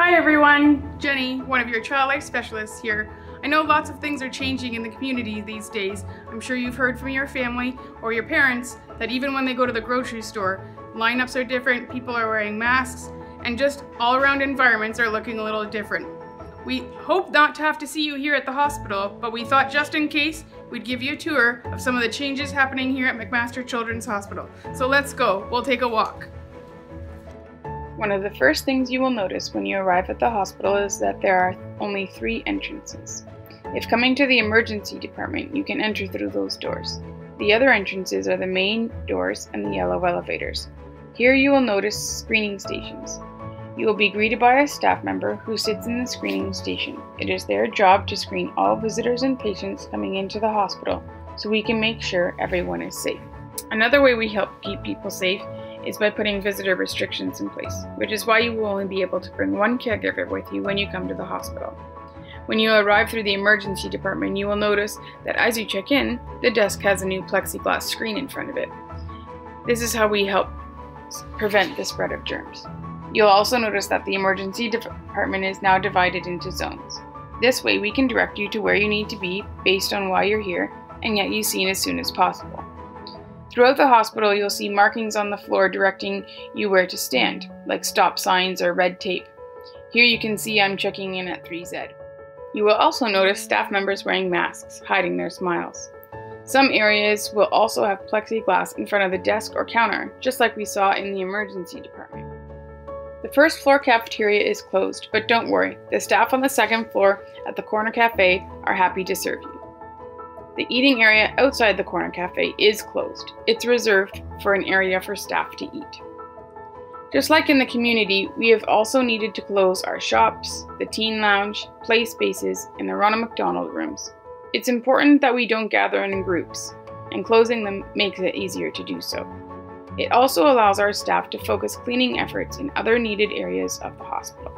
Hi everyone, Jenny, one of your child life specialists here. I know lots of things are changing in the community these days. I'm sure you've heard from your family or your parents that even when they go to the grocery store, lineups are different, people are wearing masks, and just all around environments are looking a little different. We hope not to have to see you here at the hospital, but we thought just in case, we'd give you a tour of some of the changes happening here at McMaster Children's Hospital. So let's go, we'll take a walk. One of the first things you will notice when you arrive at the hospital is that there are only 3 entrances. If coming to the emergency department, you can enter through those doors. The other entrances are the main doors and the yellow elevators. Here you will notice screening stations. You will be greeted by a staff member who sits in the screening station. It is their job to screen all visitors and patients coming into the hospital so we can make sure everyone is safe. Another way we help keep people safe is by putting visitor restrictions in place, which is why you will only be able to bring 1 caregiver with you when you come to the hospital. When you arrive through the emergency department, you will notice that as you check in, the desk has a new plexiglass screen in front of it. This is how we help prevent the spread of germs. You'll also notice that the emergency department is now divided into zones. This way we can direct you to where you need to be based on why you're here and get you seen as soon as possible. Throughout the hospital, you'll see markings on the floor directing you where to stand, like stop signs or red tape. Here you can see I'm checking in at 3Z. You will also notice staff members wearing masks, hiding their smiles. Some areas will also have plexiglass in front of the desk or counter, just like we saw in the emergency department. The first floor cafeteria is closed, but don't worry, the staff on the second floor at the corner cafe are happy to serve you. The eating area outside the corner cafe is closed. It's reserved for an area for staff to eat. Just like in the community, we have also needed to close our shops, the teen lounge, play spaces, and the Ronald McDonald rooms. It's important that we don't gather in groups, and closing them makes it easier to do so. It also allows our staff to focus cleaning efforts in other needed areas of the hospital.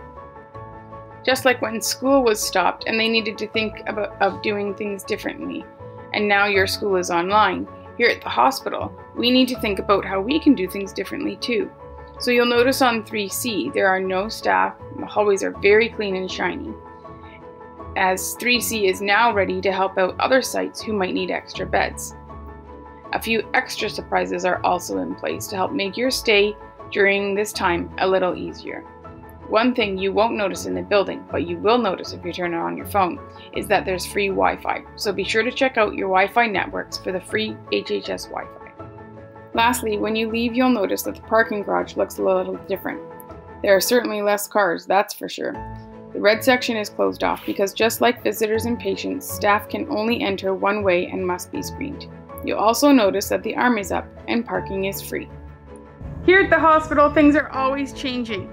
Just like when school was stopped and they needed to think of doing things differently, and now your school is online, here at the hospital, we need to think about how we can do things differently too. So you'll notice on 3C there are no staff, and the hallways are very clean and shiny, as 3C is now ready to help out other sites who might need extra beds. A few extra surprises are also in place to help make your stay during this time a little easier. One thing you won't notice in the building, but you will notice if you turn it on your phone, is that there's free Wi-Fi, so be sure to check out your Wi-Fi networks for the free HHS Wi-Fi. Lastly, when you leave, you'll notice that the parking garage looks a little different. There are certainly less cars, that's for sure. The red section is closed off because just like visitors and patients, staff can only enter one way and must be screened. You'll also notice that the arm is up and parking is free. Here at the hospital, things are always changing.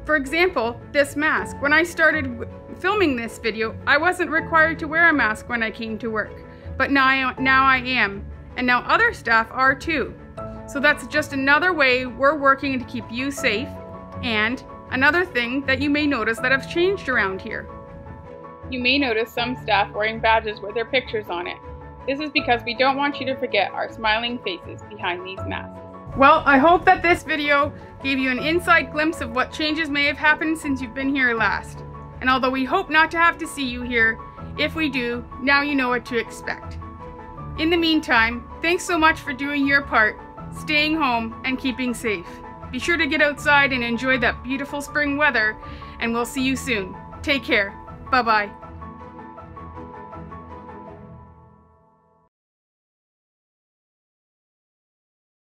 For example, this mask. When I started filming this video, I wasn't required to wear a mask when I came to work, but now I am, and now other staff are too. So that's just another way we're working to keep you safe, and another thing that you may notice that have changed around here. You may notice some staff wearing badges with their pictures on it. This is because we don't want you to forget our smiling faces behind these masks. Well, I hope that this video gave you an inside glimpse of what changes may have happened since you've been here last. And although we hope not to have to see you here, if we do, now you know what to expect. In the meantime, thanks so much for doing your part, staying home and keeping safe. Be sure to get outside and enjoy that beautiful spring weather, and we'll see you soon. Take care. Bye-bye.